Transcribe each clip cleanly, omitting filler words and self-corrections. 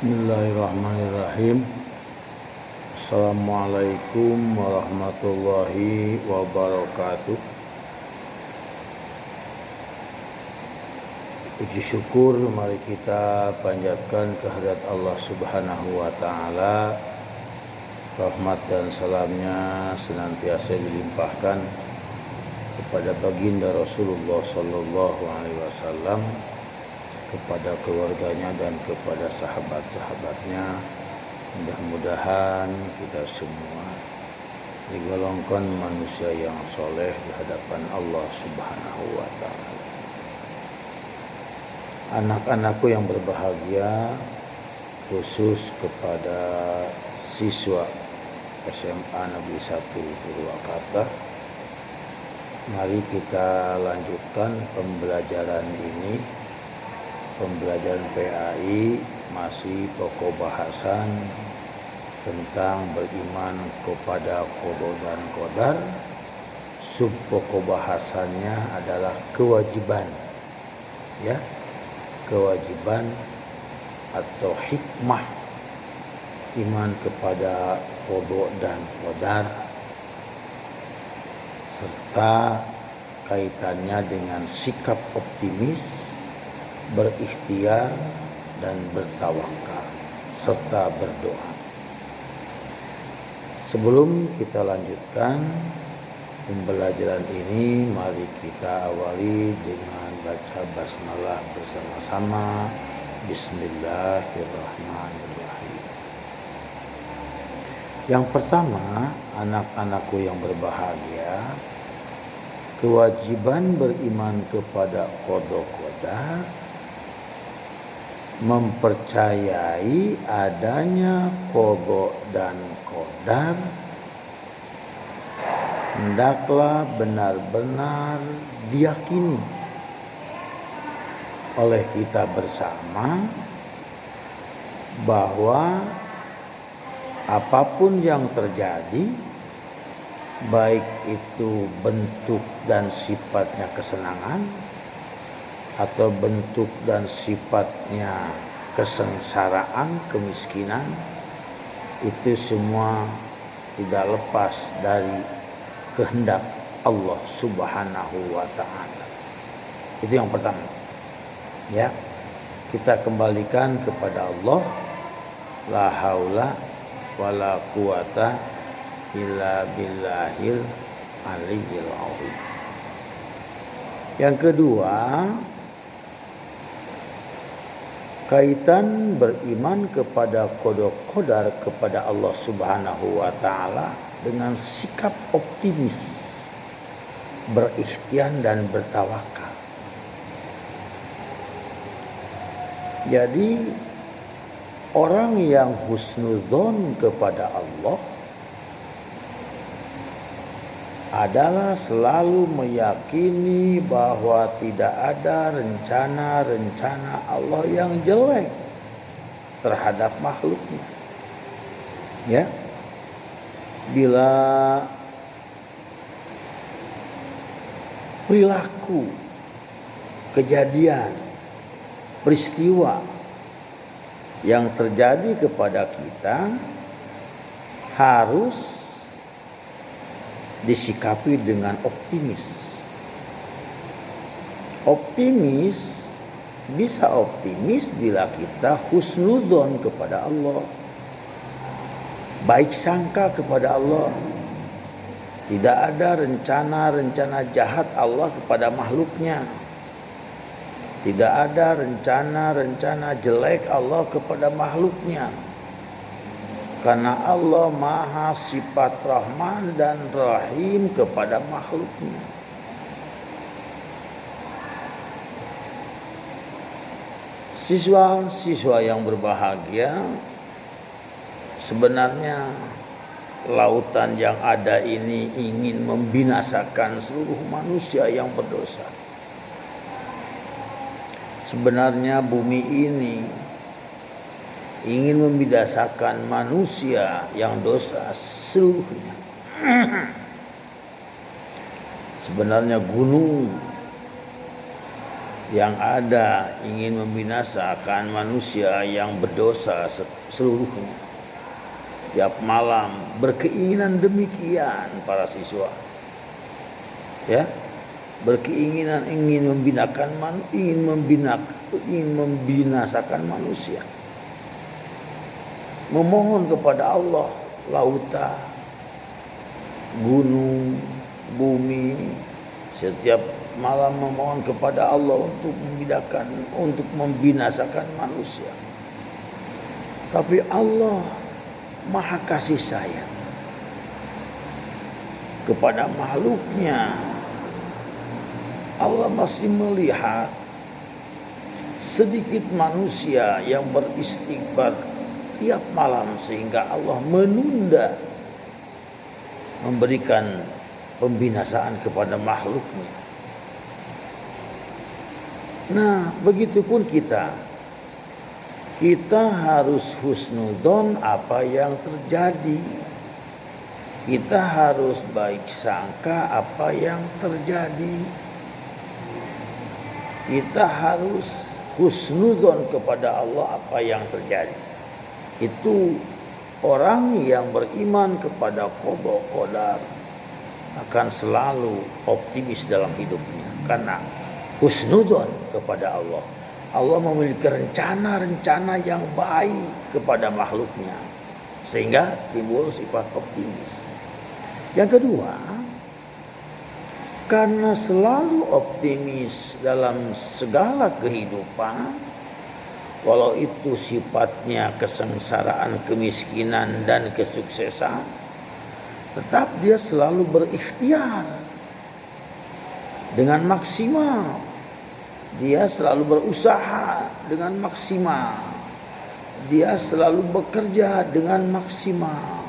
Bismillahirrahmanirrahim. Assalamualaikum warahmatullahi wabarakatuh. Puji syukur mari kita panjatkan kehadirat Allah Subhanahu wa taala. Rahmat dan salamnya senantiasa dilimpahkan kepada baginda Rasulullah sallallahu alaihi wasallam, kepada keluarganya dan kepada sahabat-sahabatnya. Mudah-mudahan kita semua digolongkan manusia yang soleh di hadapan Allah Subhanahu wa ta'ala. Anak-anakku yang berbahagia, khusus kepada siswa SMA Negeri 1 Purwakarta, mari kita lanjutkan pembelajaran ini. Pembelajaran PAI masih pokok bahasan tentang beriman kepada qada dan qadar. Sub pokok bahasannya adalah kewajiban, ya, kewajiban atau hikmah iman kepada qada dan qadar, serta kaitannya dengan sikap optimis, berikhtiar dan bertawakal serta berdoa. Sebelum kita lanjutkan pembelajaran ini, mari kita awali dengan baca basmalah bersama-sama. Bismillahirrahmanirrahim. Yang pertama, anak-anakku yang berbahagia, kewajiban beriman kepada qada qadar mempercayai adanya qada dan qadar hendaklah benar-benar diyakini oleh kita bersama bahwa apapun yang terjadi, baik itu bentuk dan sifatnya kesenangan atau bentuk dan sifatnya kesengsaraan, kemiskinan, itu semua tidak lepas dari kehendak Allah Subhanahu wa ta'ala. Itu yang pertama, ya. Kita kembalikan kepada Allah. La haula wala quwata illa billahil aliyyil azim. Yang kedua, kaitan beriman kepada qada qadar kepada Allah Subhanahu wa ta'ala dengan sikap optimis, berikhtiar dan bertawakal. Jadi orang yang husnudzon kepada Allah adalah selalu meyakini bahwa tidak ada rencana-rencana Allah yang jelek terhadap makhluknya. Ya, bila perilaku, kejadian, peristiwa yang terjadi kepada kita harus disikapi dengan optimis. Optimis, bisa optimis bila kita husnudzon kepada Allah, baik sangka kepada Allah. Tidak ada rencana-rencana jahat Allah kepada makhluknya. Tidak ada rencana-rencana jelek Allah kepada makhluknya. Karena Allah maha sifat Rahman dan Rahim kepada makhluknya. Siswa-siswa yang berbahagia, sebenarnya lautan yang ada ini ingin membinasakan seluruh manusia yang berdosa. Sebenarnya bumi ini ingin membinasakan manusia yang dosa seluruhnya. Sebenarnya gunung yang ada ingin membinasakan manusia yang berdosa seluruhnya. Tiap malam berkeinginan demikian para siswa. Ya, berkeinginan ingin membinasakan manusia. Memohon kepada Allah, lautan, gunung, bumi, setiap malam memohon kepada Allah untuk membinasakan manusia. Tapi Allah Maha kasih sayang kepada makhluknya. Allah masih melihat sedikit manusia yang beristighfar tiap malam, sehingga Allah menunda memberikan pembinasaan kepada makhluknya. Nah, begitupun kita harus husnudzon apa yang terjadi. Kita harus baik sangka apa yang terjadi. Kita harus husnudzon kepada Allah apa yang terjadi. Itu orang yang beriman kepada qada qadar akan selalu optimis dalam hidupnya, karena husnudzon kepada Allah. Allah memiliki rencana-rencana yang baik kepada makhluknya, sehingga timbul sifat optimis. Yang kedua, karena selalu optimis dalam segala kehidupan, walau itu sifatnya kesengsaraan, kemiskinan, dan kesuksesan, tetap dia selalu berikhtiar dengan maksimal. Dia selalu berusaha dengan maksimal. Dia selalu bekerja dengan maksimal.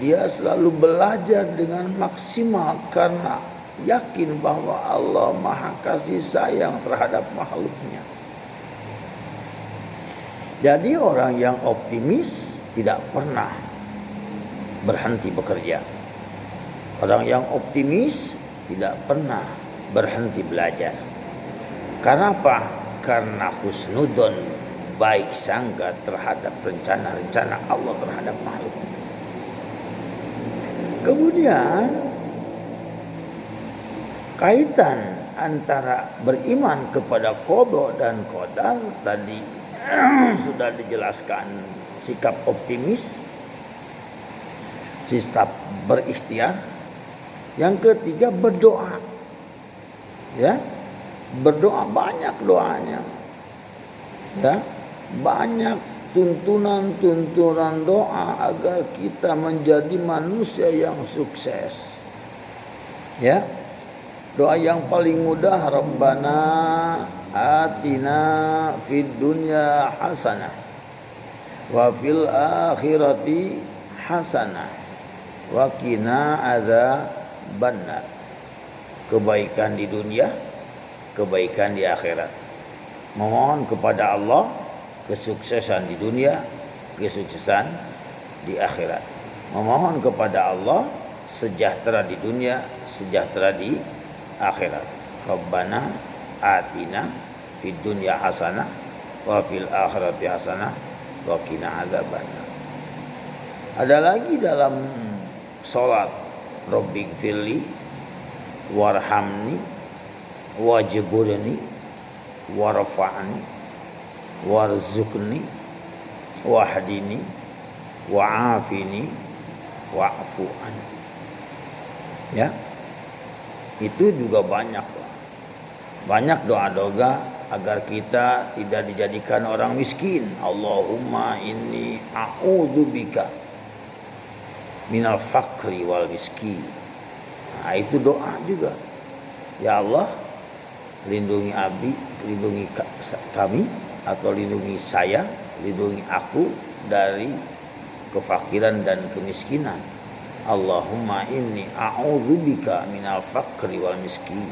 Dia selalu belajar dengan maksimal, karena yakin bahwa Allah Maha kasih sayang terhadap makhluknya. Jadi orang yang optimis tidak pernah berhenti bekerja. Orang yang optimis tidak pernah berhenti belajar. Karena apa? Karena husnudzon, baik sangka terhadap rencana-rencana Allah terhadap makhluk. Kemudian kaitan antara beriman kepada qada dan qadar tadi sudah dijelaskan. Sikap optimis, sikap berikhtiar. Yang ketiga, berdoa. Ya, berdoa, banyak doanya. Ya, banyak tuntunan doa agar kita menjadi manusia yang sukses. Ya, doa yang paling mudah, Rabbana atina fid dunya hasanah wa fil akhirati hasanah wa qina adzabannar. Kebaikan di dunia, kebaikan di akhirat. Memohon kepada Allah kesuksesan di dunia, kesuksesan di akhirat. Memohon kepada Allah sejahtera di dunia, sejahtera di akhirat. Rabbana atina fid dunya hasanah wa fil akhirati hasanah wa qina adzabannar. Ada lagi dalam salat, Rabbighfirli warhamni wajburni warfa'ni warzuqni wahdini wa'afini wa'fu anni. Ya, itu juga banyak doa-doa agar kita tidak dijadikan orang miskin. Allahumma inni a'udzubika minal fakri wal miskin. Nah, itu doa juga. Ya Allah, lindungi Abi, lindungi kami, atau lindungi saya, lindungi aku dari kefakiran dan kemiskinan. Allahumma inni a'udzubika minal fakri wal miskin.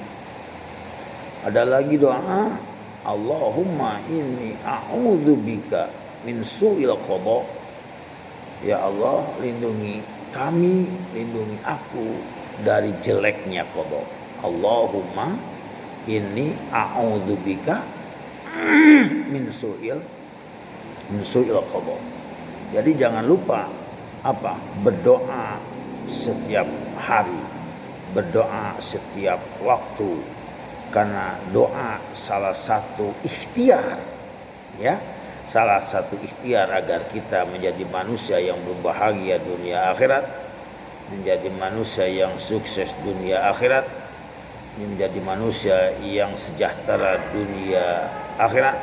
Ada lagi doa, Allahumma inni a'udzubika min su'il qada. Ya Allah, lindungi kami, lindungi aku dari jeleknya qada. Allahumma ini a'udzubika min su'il qada. Jadi jangan lupa apa? Berdoa setiap hari, berdoa setiap waktu, karena doa salah satu ikhtiar, ya, salah satu ikhtiar agar kita menjadi manusia yang berbahagia dunia akhirat, menjadi manusia yang sukses dunia akhirat, menjadi manusia yang sejahtera dunia akhirat,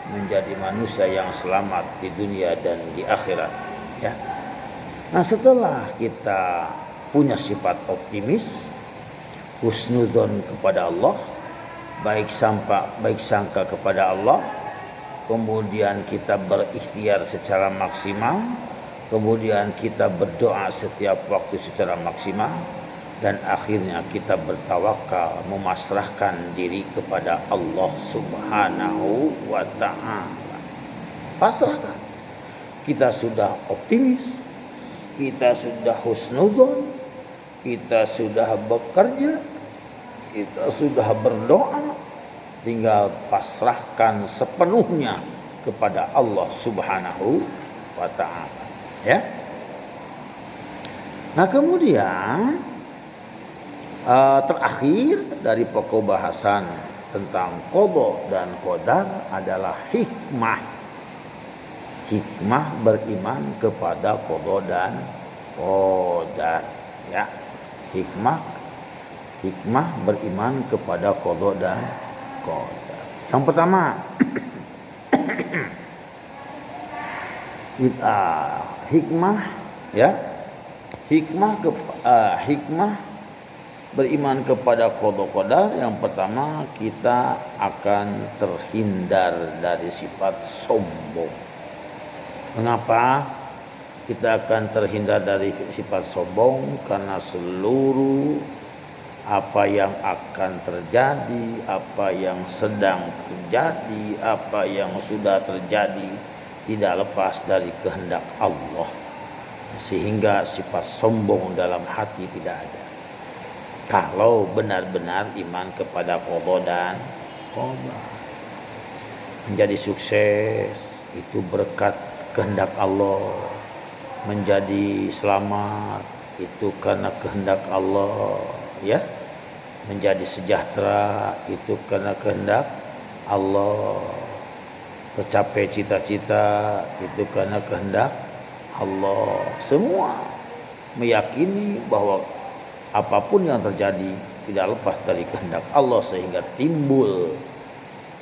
menjadi manusia yang selamat di dunia dan di akhirat, ya. Nah, setelah kita punya sifat optimis, husnudzon kepada Allah, baik sangka kepada Allah, kemudian kita berikhtiar secara maksimal, kemudian kita berdoa setiap waktu secara maksimal, dan akhirnya kita bertawakal, memasrahkan diri kepada Allah Subhanahu wa ta'ala. Pasrahkan. Kita sudah optimis, kita sudah husnudzon, kita sudah bekerja, kita sudah berdoa, tinggal pasrahkan sepenuhnya kepada Allah Subhanahu wa ta'ala, ya. Nah, kemudian terakhir dari pokok bahasan tentang qada dan qadar adalah hikmah. Hikmah beriman kepada qada dan qadar, ya. Hikmah beriman kepada qada dan qadar. Yang pertama, hikmah, ya. Hikmah beriman kepada qada qadar. Yang pertama, kita akan terhindar dari sifat sombong. Mengapa kita akan terhindar dari sifat sombong? Karena seluruh apa yang akan terjadi, apa yang sedang terjadi, apa yang sudah terjadi tidak lepas dari kehendak Allah, sehingga sifat sombong dalam hati tidak ada. Kalau benar-benar iman kepada qada dan qadar, menjadi sukses itu berkat kehendak Allah, menjadi selamat itu karena kehendak Allah, ya. Menjadi sejahtera itu karena kehendak Allah, tercapai cita-cita itu karena kehendak Allah. Semua meyakini bahwa apapun yang terjadi tidak lepas dari kehendak Allah, sehingga timbul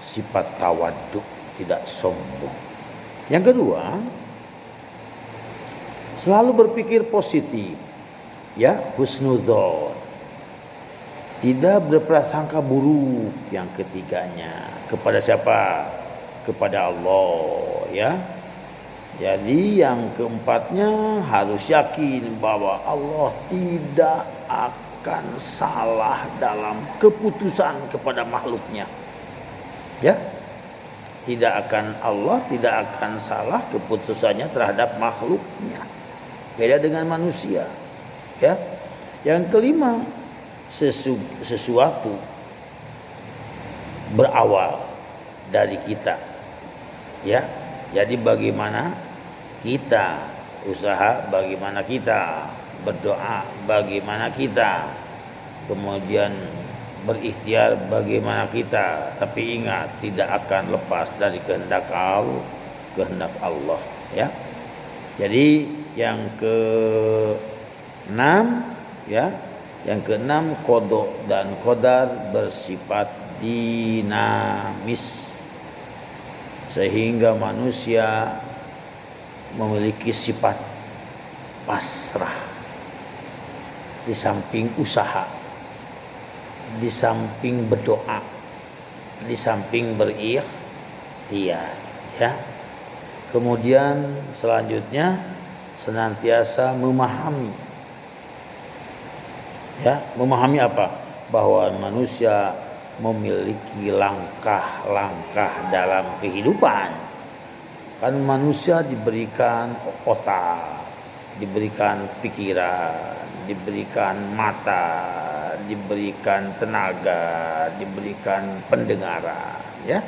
sifat tawaduk, tidak sombong. Yang kedua, selalu berpikir positif, ya, husnudzon, tidak berprasangka buruk. Yang ketiganya, kepada siapa? Kepada Allah, ya. Jadi yang keempatnya harus yakin bahwa Allah tidak akan salah dalam keputusan kepada makhluknya, ya. Allah tidak akan salah keputusannya terhadap makhluknya. Beda dengan manusia, ya. Yang kelima, sesuatu berawal dari kita, ya. Jadi bagaimana kita usaha, bagaimana kita berdoa, bagaimana kita kemudian berikhtiar, bagaimana kita, tapi ingat tidak akan lepas dari kehendak Allah, ya. Jadi yang keenam, ya, yang keenam, qada dan qadar bersifat dinamis, sehingga manusia memiliki sifat pasrah di samping usaha, di samping berdoa, di samping berikhtiar, ya. Kemudian selanjutnya senantiasa memahami, ya, memahami apa? Bahwa manusia memiliki langkah-langkah dalam kehidupan. Kan manusia diberikan otak, diberikan pikiran, diberikan mata, diberikan tenaga, diberikan pendengaran, ya,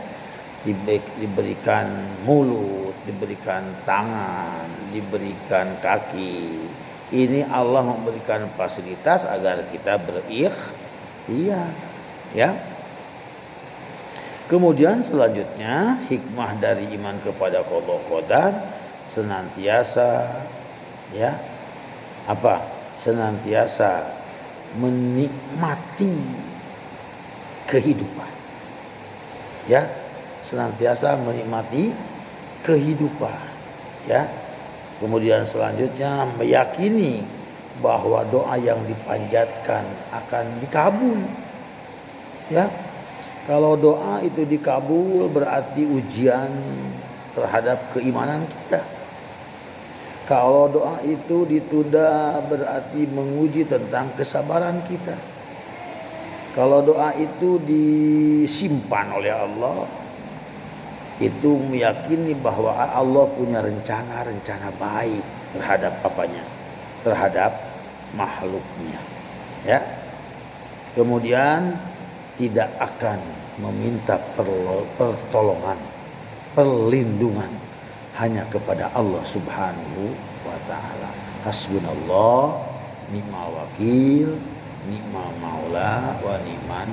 diberikan mulut, diberikan tangan, diberikan kaki. Ini Allah memberikan fasilitas agar kita berikhtiar, ya. Kemudian selanjutnya hikmah dari iman kepada qada qadar senantiasa, ya, senantiasa menikmati kehidupan, ya, senantiasa menikmati kehidupan, ya. Kemudian selanjutnya meyakini bahwa doa yang dipanjatkan akan dikabul, ya. Kalau doa itu dikabul berarti ujian terhadap keimanan kita. Kalau doa itu ditunda berarti menguji tentang kesabaran kita. Kalau doa itu disimpan oleh Allah, itu meyakini bahwa Allah punya rencana-rencana baik terhadap apanya? Terhadap makhluknya, ya. Kemudian tidak akan meminta pertolongan, perlindungan hanya kepada Allah Subhanahu wa taala. Hasbunallah ni'mal wakil, ni'mal maula wa ni'man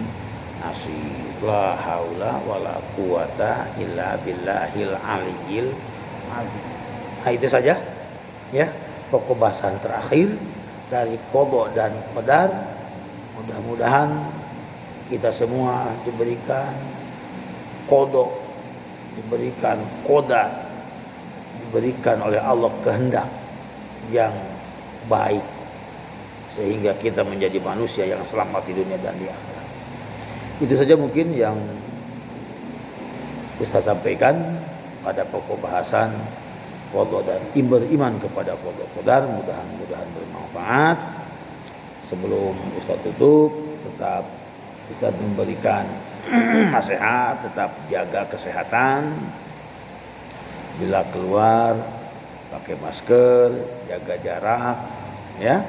nasir. La haula wala quwata illa billahil aliyyil azim. Nah, itu saja, ya, pokok bahasan terakhir dari qada dan qadar. Mudah-mudahan kita semua diberikan qada, diberikan qadar, diberikan oleh Allah kehendak yang baik sehingga kita menjadi manusia yang selamat di dunia dan di akhirat. Itu saja mungkin yang Ustaz sampaikan pada pokok bahasan qada dan beriman kepada qada qadar. Mudah-mudahan bermanfaat. Sebelum Ustaz tutup, tetap Ustaz memberikan nasihat, tetap jaga kesehatan. Bila keluar pakai masker, jaga jarak, ya.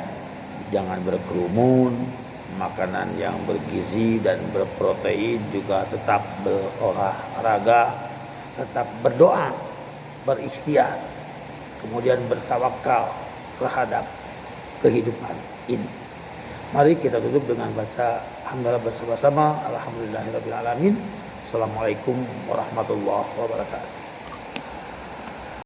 Jangan berkerumun. Makanan yang bergizi dan berprotein juga tetap berolahraga, tetap berdoa, berikhtiar, kemudian bertawakal terhadap kehidupan ini. Mari kita tutup dengan baca hamdalah bersama-sama. Alhamdulillahirabbil alamin. Assalamualaikum warahmatullahi wabarakatuh.